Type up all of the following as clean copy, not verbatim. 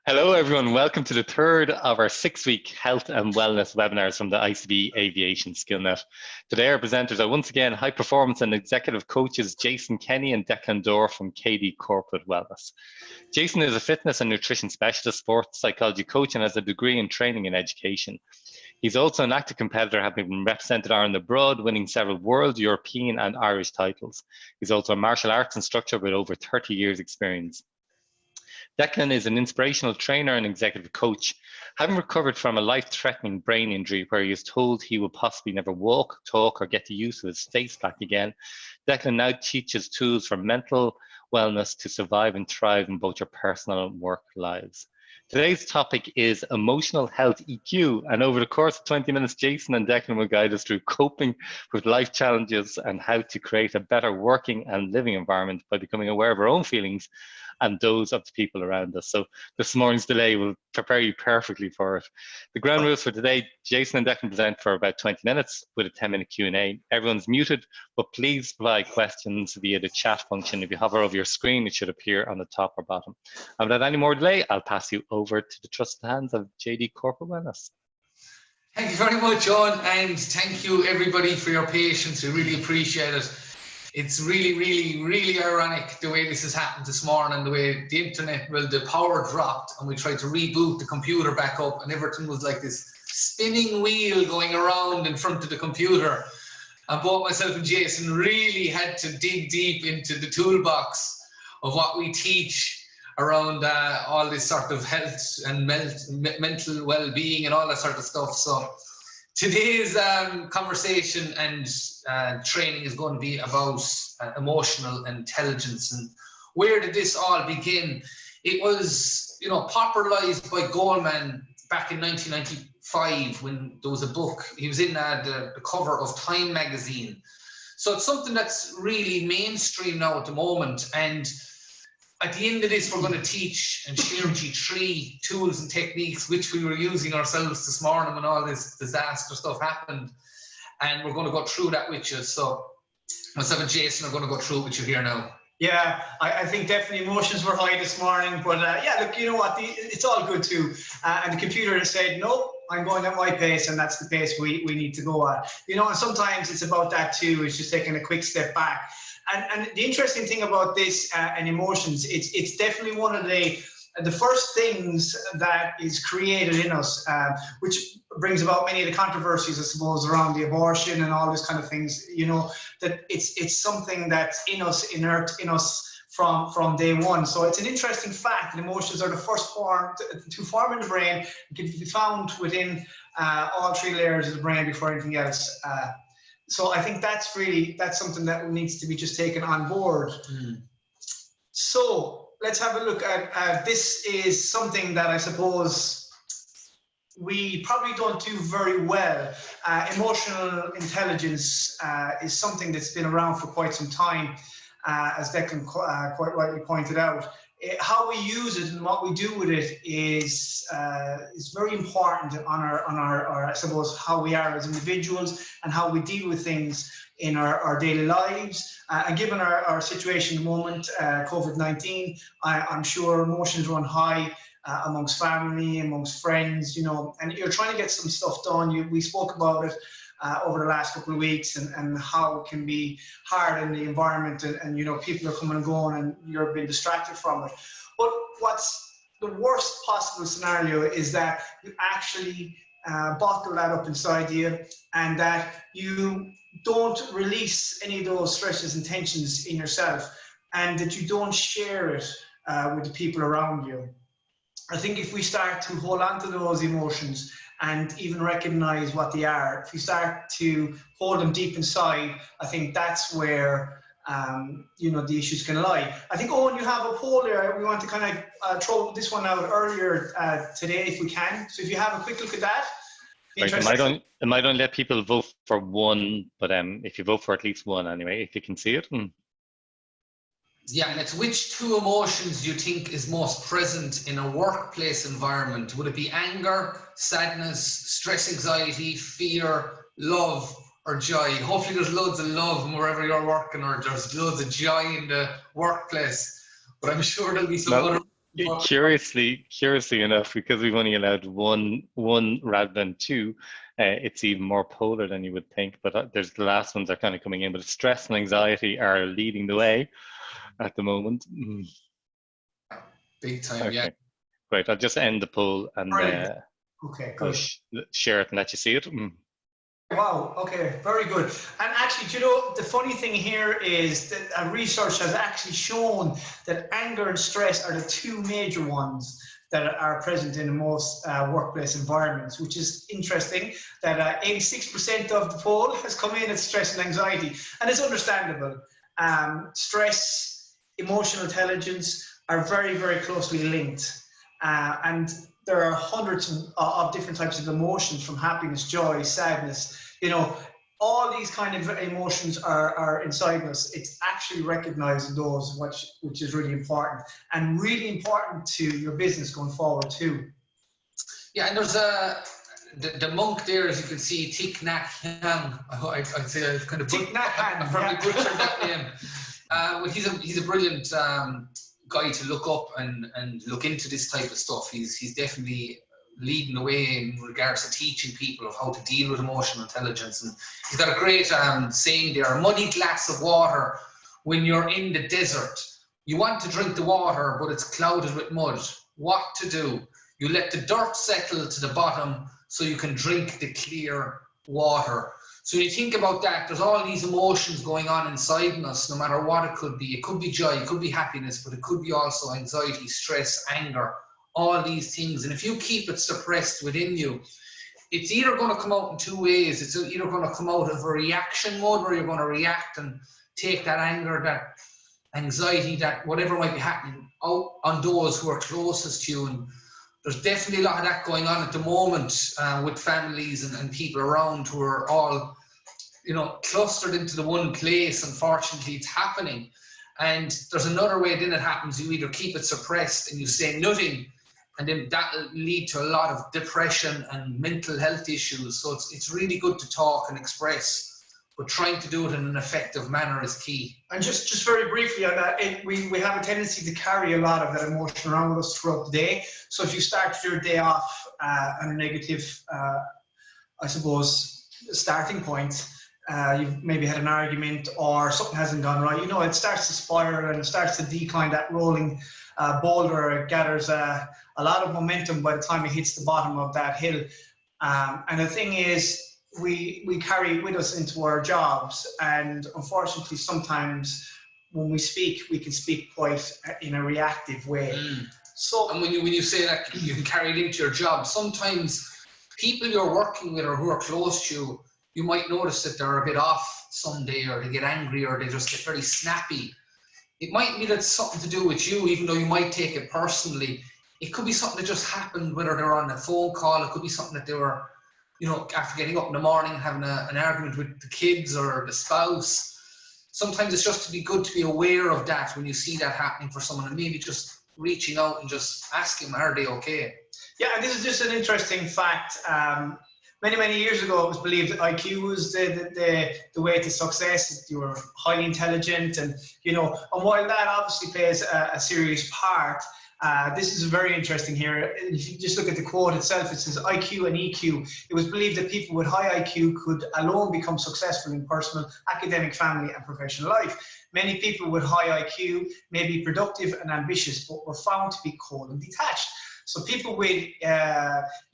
Hello, everyone. Welcome to the third of our 6-week health and wellness webinars from the ICBE Aviation SkillNet. Today, our presenters are once again high performance and executive coaches Jason, Kenny and Declan Dore from KD Corporate Wellness. Jason is a fitness and nutrition specialist, sports psychology coach, and has a degree in training and education. He's also an active competitor, having been represented Ireland abroad, winning several world, European and Irish titles. He's also a martial arts instructor with over 30 years experience. Declan is an inspirational trainer and executive coach. Having recovered from a life-threatening brain injury where he is told he will possibly never walk, talk, or get the use of his face back again, Declan now teaches tools for mental wellness to survive and thrive in both your personal and work lives. Today's topic is emotional health EQ, and over the course of 20 minutes, Jason and Declan will guide us through coping with life challenges and how to create a better working and living environment by becoming aware of our own feelings and those of the people around us. So this morning's delay will prepare you perfectly for it. The ground rules for today: Jason and Declan present for about 20 minutes with a 10-minute Q&A. Everyone's muted, but please provide questions via the chat function. If you hover over your screen, it should appear on the top or bottom. And without any more delay, I'll pass you over to the trusted hands of JD Corporate Wellness. Thank you very much, John, and thank you everybody for your patience. We really appreciate it. It's really ironic the way this has happened this morning, the way the internet, well, the power dropped and we tried to reboot the computer back up and everything was like this spinning wheel going around in front of the computer. And both myself and Jason really had to dig deep into the toolbox of what we teach around all this sort of health and mental well-being and all that sort of stuff. So today's conversation and training is going to be about emotional intelligence. And where did this all begin? It was, popularized by Goldman back in 1995 when there was a book. He was in the cover of Time magazine. So it's something that's really mainstream now at the moment. And at the end of this, we're going to teach and share with you 3 tools and techniques which we were using ourselves this morning when all this disaster stuff happened. And we're going to go through that with you. So myself and Jason are going to go through it with you here now. Yeah, I think definitely emotions were high this morning. But yeah, look, you know what? It's all good too. And the computer has said, no, I'm going at my pace, and that's the pace we need to go at. And sometimes it's about that too. It's just taking a quick step back. And the interesting thing about this and emotions, it's definitely one of the first things that is created in us, which brings about many of the controversies, I suppose, around the abortion and all this kind of things. That it's something that's in us, inert in us from day one. So it's an interesting fact that emotions are the first form to form in the brain. It can be found within all 3 layers of the brain before anything else. So I think that's something that needs to be just taken on board. So let's have a look at this. Is something that I suppose we probably don't do very well. Emotional intelligence is something that's been around for quite some time, as Declan quite rightly pointed out. How we use it and what we do with it is very important on our, I suppose, how we are as individuals and how we deal with things in our daily lives. And given our situation at the moment, COVID-19, I'm sure emotions run high amongst family, amongst friends, and you're trying to get some stuff done. We spoke about it over the last couple of weeks and how it can be hard in the environment and people are coming and going and you're being distracted from it. But what's the worst possible scenario is that you actually bottle that up inside you and that you don't release any of those stresses and tensions in yourself and that you don't share it with the people around you. I think if we start to hold on to those emotions and even recognize what they are, if we start to hold them deep inside, I think that's where the issues can lie. I think, Owen, you have a poll there. We want to kind of throw this one out earlier today if we can. So if you have a quick look at that. Right, I might only let people vote for one, but if you vote for at least one anyway, if you can see it. Yeah, and it's which 2 emotions do you think is most present in a workplace environment? Would it be anger, sadness, stress, anxiety, fear, love, or joy? Hopefully there's loads of love wherever you're working, or there's loads of joy in the workplace. But I'm sure there'll be some other Curiously enough, because we've only allowed one rather than two, it's even more polar than you would think. But there's the last ones are kind of coming in. But stress and anxiety are leading the way at the moment. Big time, Okay. yeah. Great. I'll just end the poll and okay, I'll good. share it and let you see it. Wow, okay, very good. And actually, do you know, the funny thing here is that research has actually shown that anger and stress are the two major ones that are present in most workplace environments, which is interesting that 86% of the poll has come in at stress and anxiety. And it's understandable. Stress, emotional intelligence are very, very closely linked. And there are hundreds of different types of emotions, from happiness, joy, sadness. You know, all these kind of emotions are inside us. It's actually recognizing those, which is really important, and really important to your business going forward too. Yeah, and there's the monk there, as you can see, Thich Nhat Hanh. I'd say I've kind of Thich Nhat Hanh. I've probably butchered that name. Well, he's a brilliant guy to look up and look into this type of stuff. He's definitely leading the way in regards to teaching people of how to deal with emotional intelligence. And he's got a great saying there: a muddy glass of water when you're in the desert. You want to drink the water, but it's clouded with mud. What to do? You let the dirt settle to the bottom so you can drink the clear water. So when you think about that, there's all these emotions going on inside us, no matter what it could be. It could be joy, it could be happiness, but it could be also anxiety, stress, anger, all these things. And if you keep it suppressed within you, it's either going to come out in two ways. It's either going to come out of a reaction mode, where you're going to react and take that anger, that anxiety, that whatever might be happening out on those who are closest to you. And there's definitely a lot of that going on at the moment with families and people around who are all, clustered into the one place. Unfortunately, it's happening. And there's another way then it happens. You either keep it suppressed and you say nothing, and then that'll lead to a lot of depression and mental health issues. So it's really good to talk and express, but trying to do it in an effective manner is key. And just very briefly on that, we have a tendency to carry a lot of that emotion around with us throughout the day. So if you start your day off on a negative, I suppose, starting point, you've maybe had an argument or something hasn't gone right, it starts to spiral and it starts to decline. That rolling boulder, it gathers a lot of momentum by the time it hits the bottom of that hill. And the thing is, we carry it with us into our jobs, and unfortunately sometimes when we speak, we can speak quite in a reactive way. So, and when you say that you can carry it into your job, sometimes people you're working with or who are close to you, you might notice that they're a bit off someday, or they get angry, or they just get very snappy. It might be that it's something to do with you, even though you might take it personally. It could be something that just happened, whether they're on a phone call. It could be something that they were, after getting up in the morning, having an argument with the kids or the spouse. Sometimes it's just to be good to be aware of that when you see that happening for someone, and maybe just reaching out and just asking, are they okay? Yeah, and this is just an interesting fact. Many years ago, it was believed that IQ was the way to success, that you were highly intelligent, and while that obviously plays a serious part, this is very interesting here. If you just look at the quote itself, it says IQ and EQ. It was believed that people with high IQ could alone become successful in personal, academic, family, and professional life. Many people with high IQ may be productive and ambitious, but were found to be cold and detached. So people with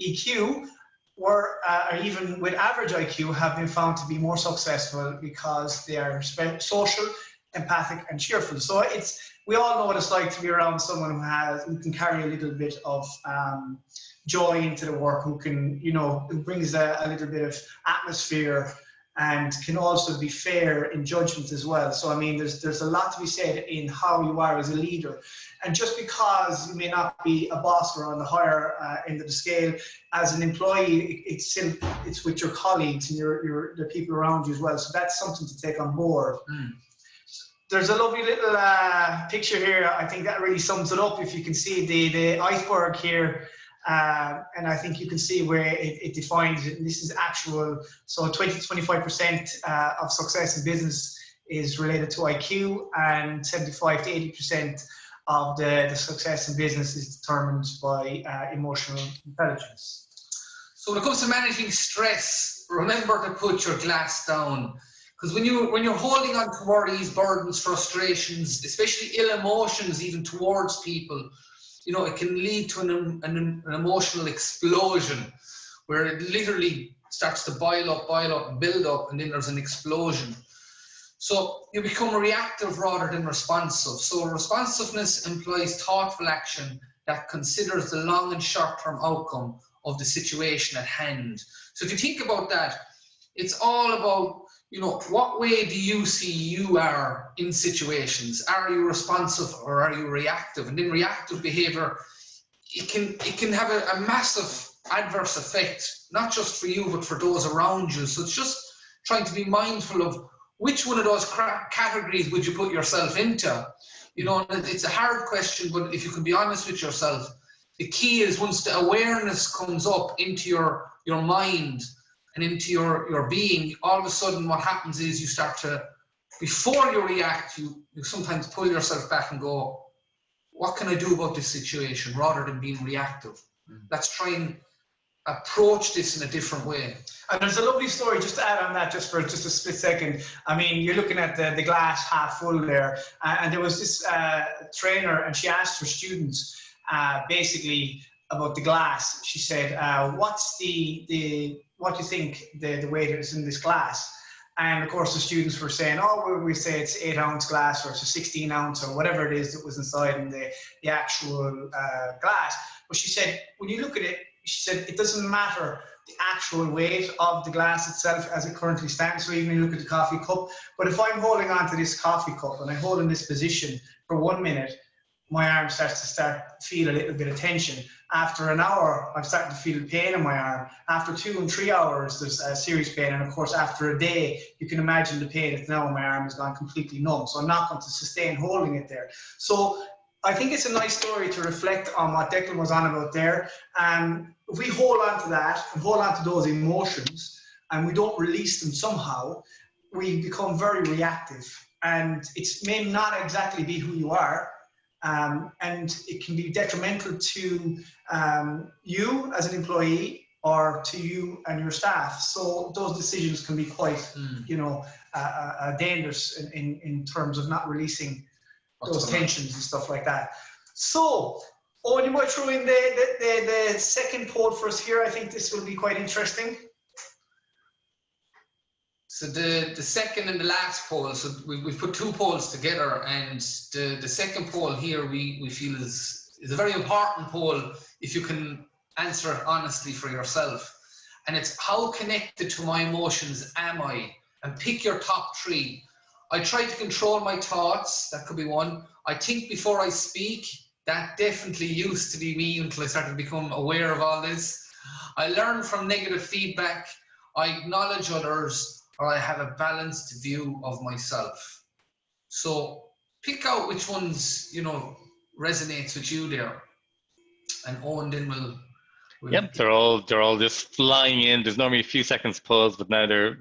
EQ or even with average IQ have been found to be more successful because they are social, empathic, and cheerful. So we all know what it's like to be around someone who can carry a little bit of joy into the work, who brings a little bit of atmosphere, and can also be fair in judgment as well. So I mean, there's a lot to be said in how you are as a leader. And just because you may not be a boss or on the higher end of the scale, as an employee, it's with your colleagues and the people around you as well. So that's something to take on board. There's a lovely little picture here. I think that really sums it up. If you can see the iceberg here, and I think you can see where it defines it. And this is actual. So 20-25% of success in business is related to IQ, and 75 to 80% of the success in business is determined by emotional intelligence. So when it comes to managing stress, remember to put your glass down. Because when you're holding on to worries, burdens, frustrations, especially ill emotions even towards people, it can lead to an emotional explosion where it literally starts to boil up, build up, and then there's an explosion. So you become reactive rather than responsive. So responsiveness implies thoughtful action that considers the long and short-term outcome of the situation at hand. So if you think about that, it's all about, what way do you see you are in situations? Are you responsive or are you reactive? And then reactive behavior, it can have a massive adverse effect, not just for you, but for those around you. So it's just trying to be mindful of which one of those categories would you put yourself into? It's a hard question, but if you can be honest with yourself, the key is once the awareness comes up into your mind and into your being, all of a sudden what happens is you start to, before you react, you sometimes pull yourself back and go, what can I do about this situation, rather than being reactive? Let's try and approach this in a different way. And there's a lovely story, just to add on that, just for a split second. I mean, you're looking at the glass half full there, and there was this trainer, and she asked her students basically about the glass. She said, what do you think the weight is in this glass? And of course the students were saying, we say it's 8-ounce glass, or it's a 16-ounce, or whatever it is that was inside in the actual glass. But she said, when you look at it, she said, it doesn't matter the actual weight of the glass itself as it currently stands. So even when you look at the coffee cup, but if I'm holding on to this coffee cup and I hold in this position for 1 minute, my arm starts to feel a little bit of tension. After an hour, I'm starting to feel pain in my arm. After 2 and 3 hours, there's a serious pain. And of course, after a day, you can imagine the pain that now my arm has gone completely numb. So I'm not going to sustain holding it there. So I think it's a nice story to reflect on what Declan was on about there. If we hold on to that and hold on to those emotions and we don't release them somehow, we become very reactive. And it may not exactly be who you are. And it can be detrimental to you as an employee or to you and your staff. So those decisions can be quite, dangerous in terms of not releasing those tensions and stuff like that. So, Owen, you might throw in the second poll for us here. I think this will be quite interesting. So the second and the last poll, so we've put 2 polls together, and the second poll here we feel is a very important poll if you can answer it honestly for yourself. And it's, how connected to my emotions am I? And pick your top 3. I try to control my thoughts, that could be 1. I think before I speak, that definitely used to be me until I started to become aware of all this. I learn from negative feedback, I acknowledge others, or I have a balanced view of myself. So pick out which ones, resonates with you there. And Owen then will Yep, they're all just flying in. There's normally a few seconds pause, but now they're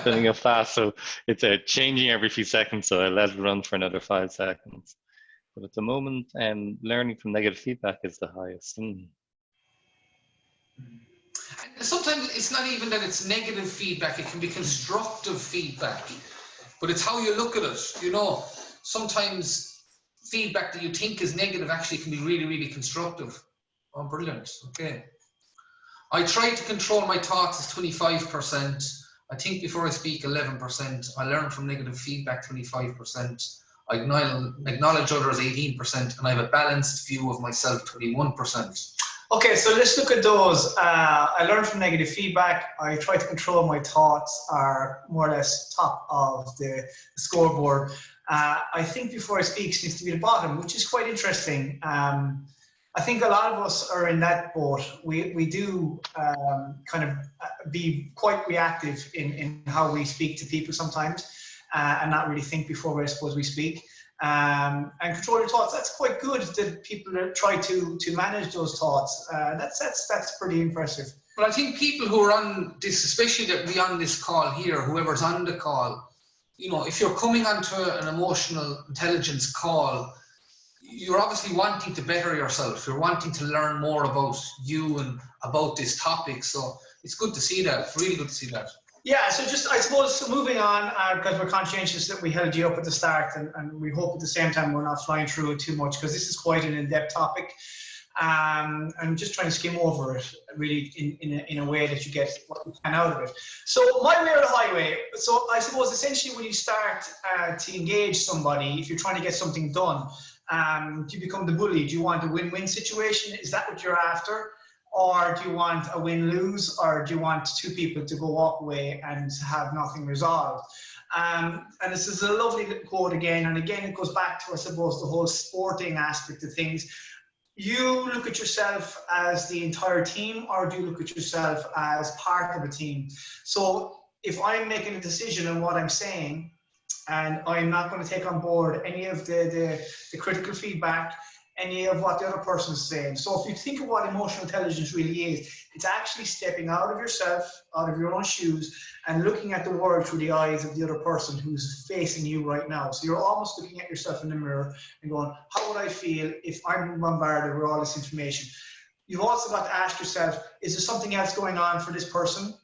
filling up fast. So it's changing every few seconds. So I let it run for another 5 seconds. But at the moment, learning from negative feedback is the highest. Sometimes it's not even that it's negative feedback, it can be constructive feedback, but it's how you look at it. Sometimes feedback that you think is negative actually can be really, really constructive. Oh, brilliant. Okay. I try to control my thoughts is 25%. I think before I speak 11%. I learn from negative feedback 25%. I acknowledge others 18%, and I have a balanced view of myself 21%. Okay, so let's look at those. I learn from negative feedback. I try to control my thoughts, are more or less top of the scoreboard. I think before I speak seems to be the bottom, which is quite interesting. I think a lot of us are in that boat. We do kind of be quite reactive in how we speak to people sometimes, and not really think before I suppose we speak. And control your thoughts. That's quite good that people try to manage those thoughts. That's pretty impressive. But I think people who are on this, especially that we on this call here, whoever's on the call, if you're coming onto an emotional intelligence call, you're obviously wanting to better yourself. You're wanting to learn more about you and about this topic. So it's good to see that. It's really good to see that. Yeah, so just, I suppose, so moving on, because we're conscientious that we held you up at the start, and we hope at the same time we're not flying through it too much, because this is quite an in-depth topic. I'm just trying to skim over it, really, in a way that you get what you can out of it. So my way or the highway. So I suppose essentially when you start to engage somebody, if you're trying to get something done, do you become the bully? Do you want a win-win situation? Is that what you're after? Or do you want a win-lose? Or do you want two people to go walk away and have nothing resolved? And this is a lovely quote again. And again, it goes back to, I suppose, the whole sporting aspect of things. You look at yourself as the entire team, or do you look at yourself as part of a team? So if I'm making a decision on what I'm saying, and I'm not going to take on board any of the critical feedback, any of what the other person's saying. So if you think of what emotional intelligence really is, it's actually stepping out of yourself, out of your own shoes, and looking at the world through the eyes of the other person who's facing you right now. So you're almost looking at yourself in the mirror and going, how would I feel if I'm bombarded with all this information? You've also got to ask yourself, is there something else going on for this person?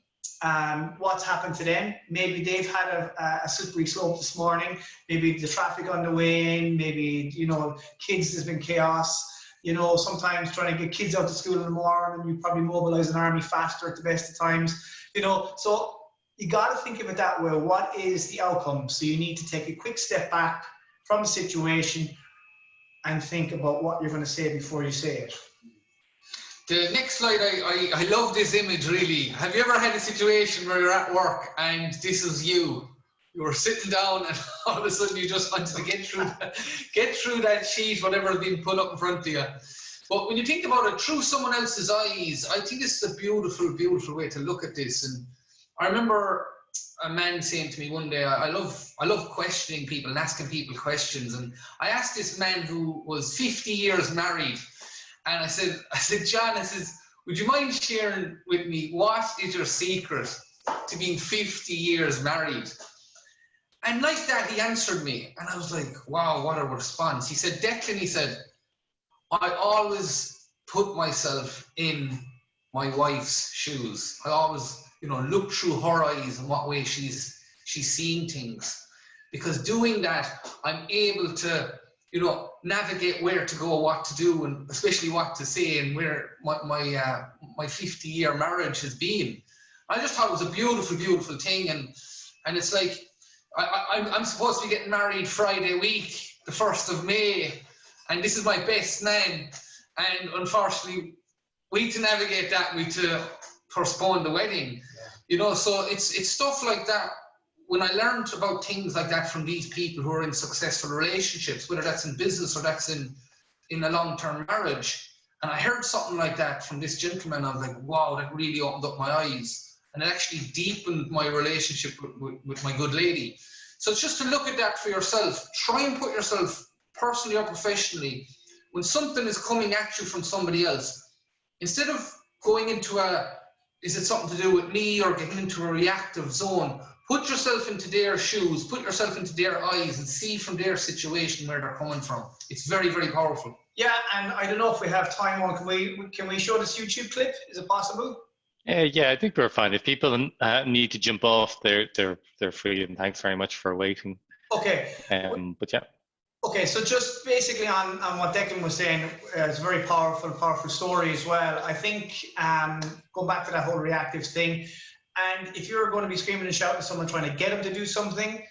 What's happened to them? Maybe they've had a slippery slope this morning. Maybe the traffic on the way in. Maybe, you know, kids, there's been chaos. You know, sometimes trying to get kids out to school in the morning, you probably mobilize an army faster at the best of times. You know, so you got to think of it that way. What is the outcome? So you need to take a quick step back from the situation and think about what you're going to say before you say it. The next slide, I love this image, really. Have you ever had a situation where you're at work and this is you? You were sitting down and all of a sudden you just wanted to get through that sheet, whatever had been put up in front of you. But when you think about it through someone else's eyes, I think this is a beautiful, beautiful way to look at this. And I remember a man saying to me one day, I love questioning people and asking people questions. And I asked this man who was 50 years married, and I said, John, I says, would you mind sharing with me what is your secret to being 50 years married? And like that, he answered me, and I was like, wow, what a response. He said, Declan, he said, I always put myself in my wife's shoes. I always, you know, look through her eyes and what way she's seeing things. Because doing that, I'm able to, you know, navigate where to go, what to do, and especially what to say, and where my 50-year marriage has been. I just thought it was a beautiful, beautiful thing, and it's like I'm supposed to be getting married Friday week, the 1st of May, and this is my best man, and unfortunately, we need to navigate that. We need to postpone the wedding, you know. So it's stuff like that. When I learned about things like that from these people who are in successful relationships, whether that's in business or that's in a long-term marriage, and I heard something like that from this gentleman, I was like, wow, that really opened up my eyes. And it actually deepened my relationship with my good lady. So it's just to look at that for yourself. Try and put yourself, personally or professionally, when something is coming at you from somebody else, instead of going into is it something to do with me, or getting into a reactive zone, put yourself into their shoes, put yourself into their eyes, and see from their situation where they're coming from. It's very, very powerful. Yeah, and I don't know if we have time on. Can we show this YouTube clip? Is it possible? Yeah, I think we're fine. If people need to jump off, they're free. And thanks very much for waiting. Okay. But yeah. Okay, so just basically on what Declan was saying, it's a very powerful story as well. I think go back to that whole reactive thing. And if you're going to be screaming and shouting at someone trying to get them to do something,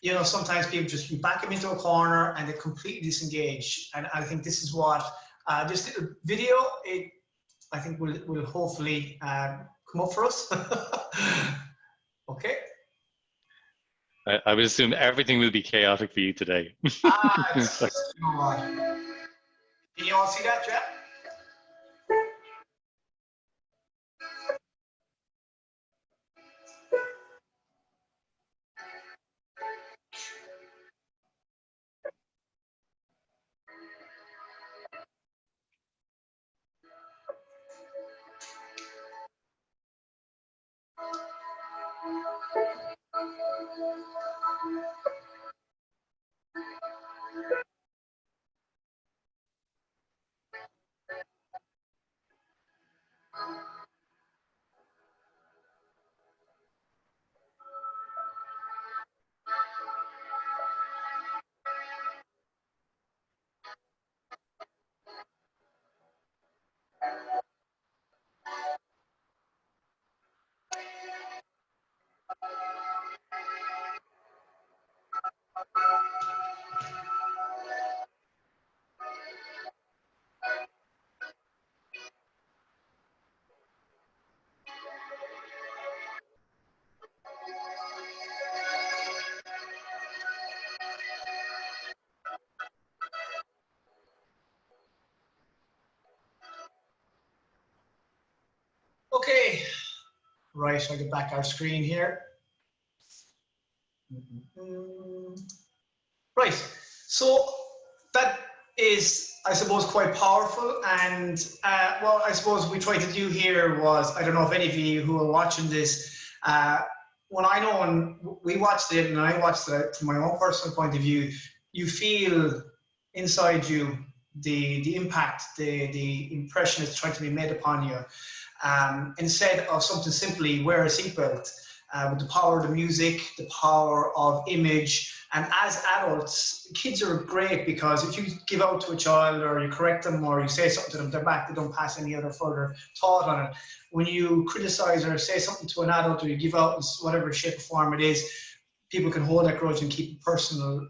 you know, sometimes people just, you back them into a corner and they completely disengage. And I think this is what this little video, I think will hopefully come up for us. Okay. I would assume everything will be chaotic for you today. Can you all see that, Jeff? Right, I'll get back our screen here. Right, so that is, I suppose, quite powerful. And what I suppose we tried to do here was, I don't know if any of you who are watching this, when we watched it and I watched it from my own personal point of view, you feel inside you the impact, the impression that's trying to be made upon you. Instead of something simply, wear a seatbelt, with the power of the music, the power of image. And as adults, kids are great, because if you give out to a child or you correct them or you say something to them, they're back, they don't pass any other further thought on it. When you criticize or say something to an adult, or you give out in whatever shape or form it is, people can hold that grudge and keep personal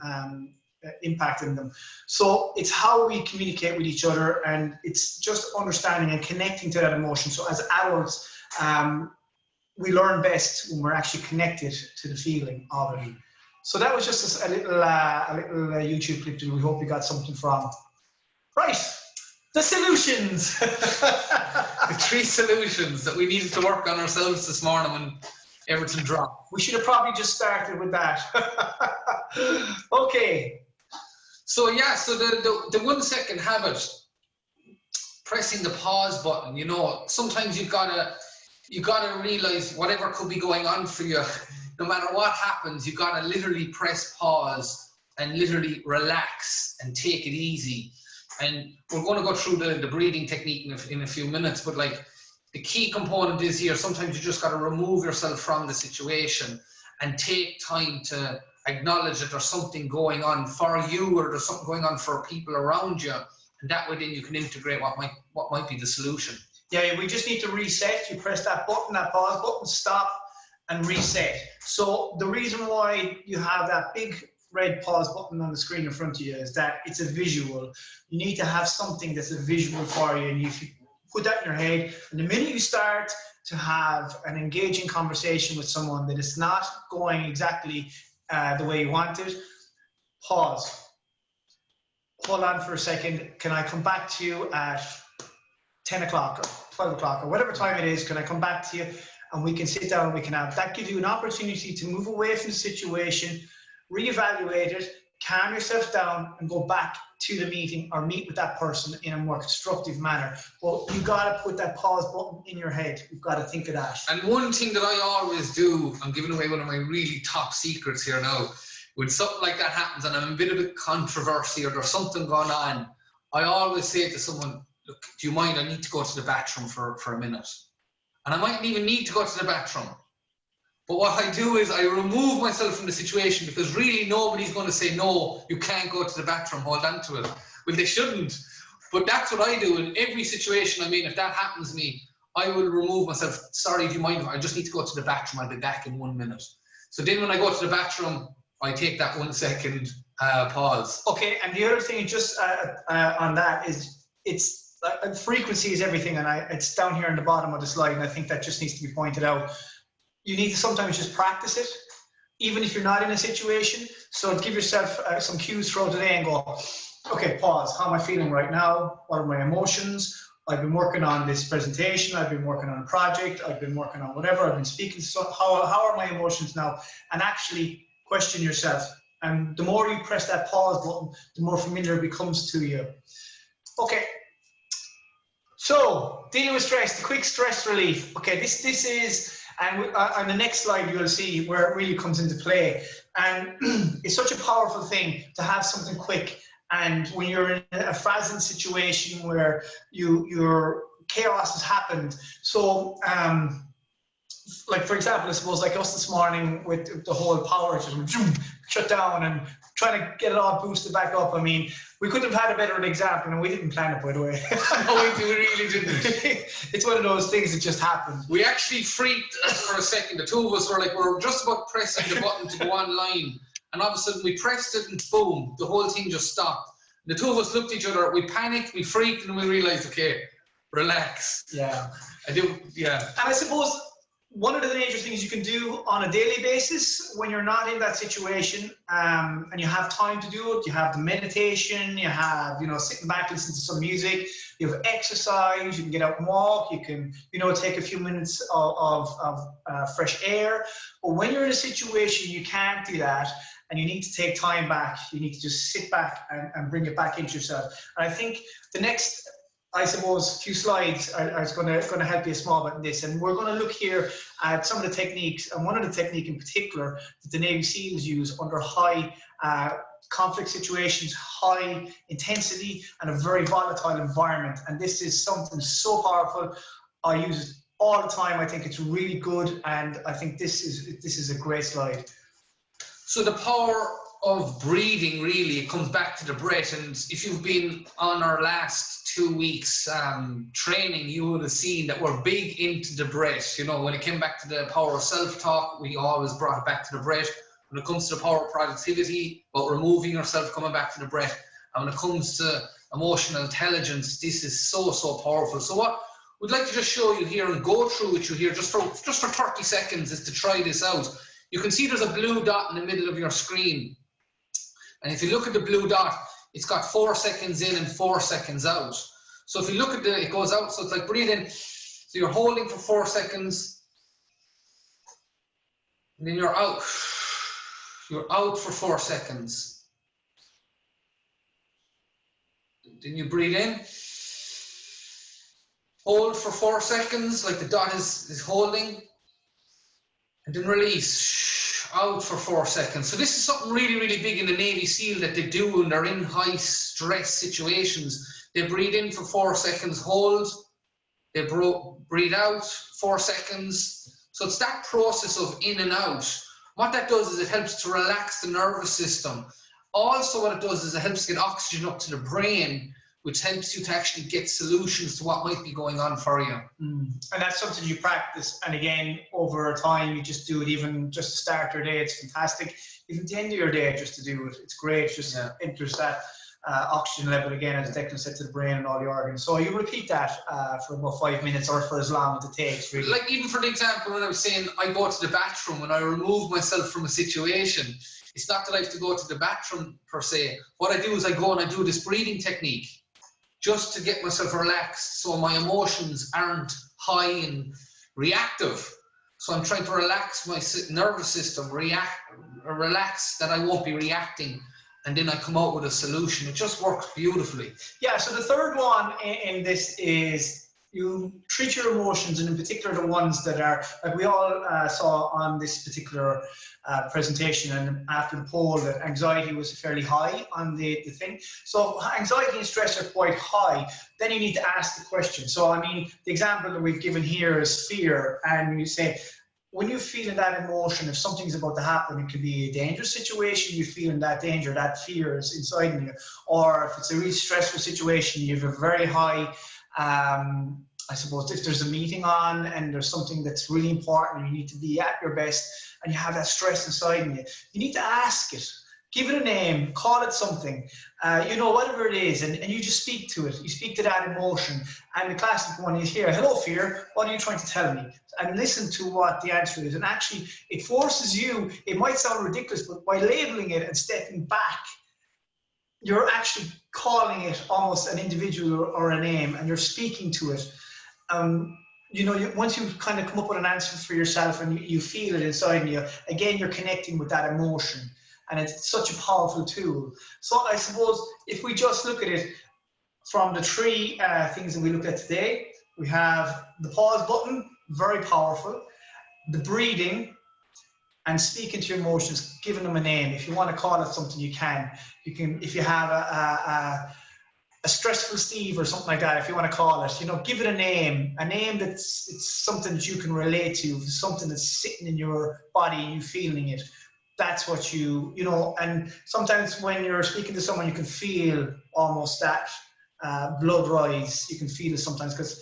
impact in them. So it's how we communicate with each other, and it's just understanding and connecting to that emotion. So as adults, we learn best when we're actually connected to the feeling of it. So that was just a little YouTube clip that we hope you got something from. Right, the solutions. The 3 solutions that we needed to work on ourselves this morning when everything dropped. We should have probably just started with that. Okay. So yeah, so the 1 second habit, pressing the pause button. You know, sometimes you gotta realize whatever could be going on for you, no matter what happens, you gotta literally press pause and literally relax and take it easy. And we're going to go through the breathing technique in a few minutes, but like the key component is here, sometimes you just got to remove yourself from the situation and take time to acknowledge that there's something going on for you, or there's something going on for people around you, and that way then you can integrate what might be the solution. Yeah, we just need to reset. You press that button, that pause button, stop and reset. So the reason why you have that big red pause button on the screen in front of you is that it's a visual. You need to have something that's a visual for you, and if you put that in your head, and the minute you start to have an engaging conversation with someone that is not going exactly the way you want it, pause. Hold on for a second. Can I come back to you at 10 o'clock or 12 o'clock or whatever time it is? Can I come back to you and we can sit down and we can have that? Gives you an opportunity to move away from the situation, reevaluate it, calm yourself down, and go back to the meeting or meet with that person in a more constructive manner. Well, you got to put that pause button in your head. You've got to think of that. And one thing that I always do, I'm giving away one of my really top secrets here now, when something like that happens and I'm in a bit of a controversy or there's something going on, I always say to someone, look, do you mind? I need to go to the bathroom for a minute. And I mightn't even need to go to the bathroom. But what I do is I remove myself from the situation, because really nobody's going to say, no, you can't go to the bathroom, hold on to it. Well, they shouldn't. But that's what I do in every situation. I mean, if that happens to me, I will remove myself. Sorry, do you mind? I just need to go to the bathroom. I'll be back in 1 minute. So then when I go to the bathroom, I take that 1 second pause. Okay, and the other thing just on that is it's frequency is everything, and it's down here in the bottom of the slide, and I think that just needs to be pointed out. You need to sometimes just practice it, even if you're not in a situation. So give yourself some cues throughout the day and go, okay, pause. How am I feeling right now? What are my emotions? I've been working on this presentation. I've been working on a project. I've been working on whatever. I've been speaking. So how are my emotions now? And actually question yourself. And the more you press that pause button, the more familiar it becomes to you. Okay. So dealing with stress, the quick stress relief. Okay, this is, and on the next slide you'll see where it really comes into play. And it's such a powerful thing to have something quick. And when you're in a frazzled situation where your chaos has happened. So, like for example, I suppose like us this morning with the whole power just shut down and trying to get it all boosted back up. I mean, we couldn't have had a better example, and we didn't plan it, by the way. No, we really didn't. It's one of those things that just happened. We actually freaked for a second. The two of us were just about pressing the button to go online, and all of a sudden we pressed it and boom, the whole thing just stopped. The two of us looked at each other, we panicked, we freaked, and we realized, okay, relax. Yeah. I do, yeah. And I suppose one of the major things you can do on a daily basis when you're not in that situation, and you have time to do it, you have the meditation, you have, sitting back, listening to some music, you have exercise, you can get out and walk, you can, take a few minutes of fresh air. But when you're in a situation you can't do that, and you need to take time back, you need to just sit back and bring it back into yourself. And I think the next, I suppose, few slides are going to help you a small bit in this. And we're going to look here at some of the techniques, and one of the techniques in particular that the Navy SEALs use under high conflict situations, high intensity, and a very volatile environment. And this is something so powerful. I use it all the time. I think it's really good, and I think this is a great slide. So the power of breathing, really, it comes back to the breath. And if you've been on our last 2 weeks training, you would have seen that we're big into the breath. When it came back to the power of self-talk, we always brought it back to the breath. When it comes to the power of productivity, about removing yourself, coming back to the breath. And when it comes to emotional intelligence, this is so, so powerful. So what we'd like to just show you here and go through with you here just for 30 seconds is to try this out. You can see there's a blue dot in the middle of your screen. And if you look at the blue dot, it's got 4 seconds in and 4 seconds out. So if you look at it goes out, so it's like breathing. So you're holding for 4 seconds, and then you're out. You're out for 4 seconds. Then you breathe in. Hold for 4 seconds, like the dot is holding. And then release, out for 4 seconds. So this is something really, really big in the Navy SEAL that they do when they're in high stress situations. They breathe in for 4 seconds, hold. They breathe out 4 seconds. So it's that process of in and out. What that does is it helps to relax the nervous system. Also what it does is it helps get oxygen up to the brain, which helps you to actually get solutions to what might be going on for you. And that's something you practice, and again, over time, you just do it even just to start your day. It's fantastic. Even the end of your day, just to do it. It's great, just enters that oxygen level again, as Declan said, to the brain and all the organs. So you repeat that for about 5 minutes or for as long as it takes, really. Like even for the example, when I was saying I go to the bathroom, when I remove myself from a situation, it's not that I have to go to the bathroom per se. What I do is I go and I do this breathing technique, just to get myself relaxed so my emotions aren't high and reactive. So I'm trying to relax my nervous system, relax that I won't be reacting, and then I come out with a solution. It just works beautifully. Yeah, so the third one in this is you treat your emotions, and in particular the ones that are, like we all saw on this particular presentation, and after the poll, that anxiety was fairly high on the thing. So anxiety and stress are quite high. Then you need to ask the question. So I mean, the example that we've given here is fear, and you say, when you're feeling that emotion, if something's about to happen, it could be a dangerous situation, you're feeling that danger, that fear is inside you. Or if it's a really stressful situation, you have a very high, I suppose, if there's a meeting on and there's something that's really important, you need to be at your best, and you have that stress inside you, you need to ask it. Give it a name, call it something, whatever it is, and you just speak to it. You speak to that emotion. And the classic one is here, hello fear, what are you trying to tell me? And listen to what the answer is. And actually, it forces you, it might sound ridiculous, but by labeling it and stepping back, you're actually calling it almost an individual or a name, and you're speaking to it. Once you kind of come up with an answer for yourself and you feel it inside you, again, you're connecting with that emotion. And it's such a powerful tool. So I suppose if we just look at it from the three things that we looked at today, we have the pause button, very powerful, the breathing, and speaking to your emotions, giving them a name. If you want to call it something, you can. You can, if you have a stressful Steve or something like that, if you want to call it, give it a name that's it's something that you can relate to, something that's sitting in your body and you feeling it. That's what and sometimes when you're speaking to someone, you can feel almost that blood rise. You can feel it sometimes because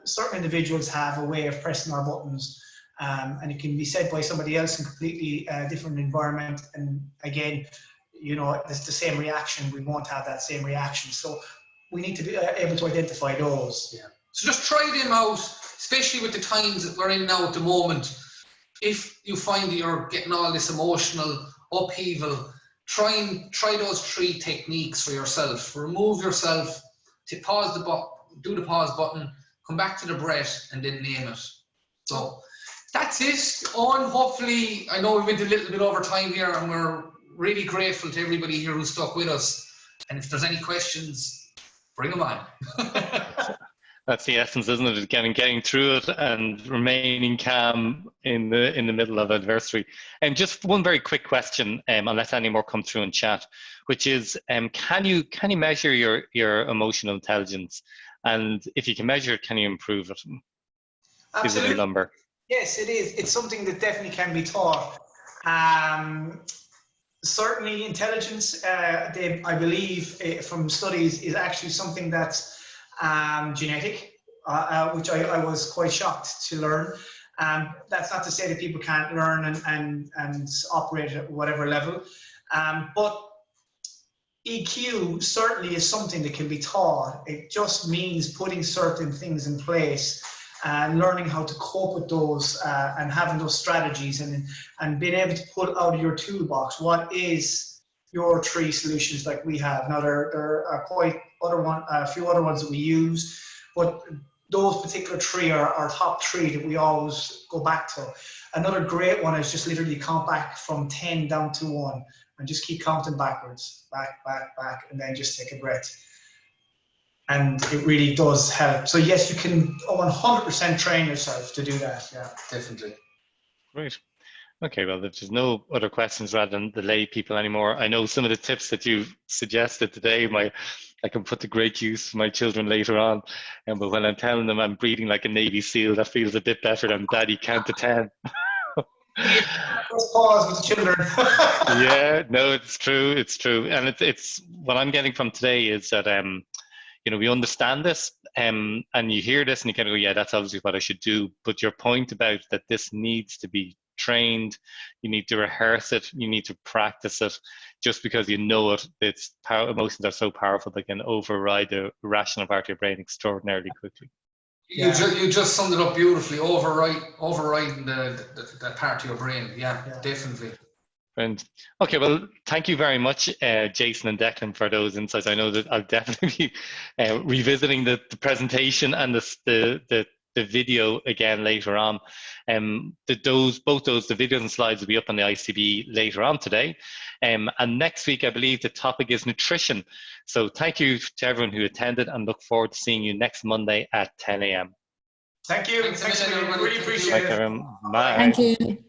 certain individuals have a way of pressing our buttons, and it can be said by somebody else in a completely different environment. And again, it's the same reaction. We won't have that same reaction. So we need to be able to identify those. Yeah. So just try them out. especially with the times that we're in now at the moment, if you find that you're getting all this emotional upheaval, try those 3 techniques for yourself. Remove yourself, to pause the button, do the pause button, come back to the breath, and then name it. So that's it. Owen, hopefully, I know we went a little bit over time here, and we're really grateful to everybody here who stuck with us. And if there's any questions, bring them on. That's the essence, isn't it? Getting through it and remaining calm in the middle of adversity. And just one very quick question, unless any more come through in chat, which is, can you measure your emotional intelligence? And if you can measure it, can you improve it? Absolutely. Is it a number? Yes, it is. It's something that definitely can be taught. Certainly, intelligence, I believe from studies, is actually something that's genetic, which I was quite shocked to learn. That's not to say that people can't learn and operate at whatever level, but EQ certainly is something that can be taught. It just means putting certain things in place and learning how to cope with those and having those strategies and being able to pull out of your toolbox what is your 3 solutions like we have. Now there are quite a few other ones that we use, but those particular 3 are our top 3 that we always go back to. Another great one is just literally count back from 10 down to 1 and just keep counting backwards, back, and then just take a breath. And it really does help. So yes, you can 100% train yourself to do that. Yeah, definitely. Great. Okay, well, if there's no other questions rather than the lay people anymore, I know some of the tips that you suggested today, I can put to great use for my children later on. But when I'm telling them I'm breathing like a Navy SEAL, that feels a bit better than Daddy count to 10. Just pause with the children. Yeah, no, it's true. It's true. And it's what I'm getting from today is that, we understand this, and you hear this and you kind of go, yeah, that's obviously what I should do. But your point about that this needs to be trained, you need to rehearse it, you need to practice it. Just because you know it, emotions are so powerful they can override the rational part of your brain extraordinarily quickly. You just summed it up beautifully. Overriding the part of your brain. Yeah, definitely. And okay, well, thank you very much, Jason and Declan, for those insights. I know that I'll definitely be revisiting the presentation and the video again later on. The videos and slides will be up on the ICBE later on today. And next week, I believe the topic is nutrition. So thank you to everyone who attended, and look forward to seeing you next Monday at 10 a.m. Thank you. Thanks everybody. Really appreciate it. Bye. Thank you.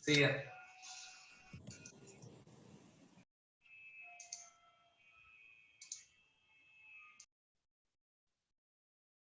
See ya.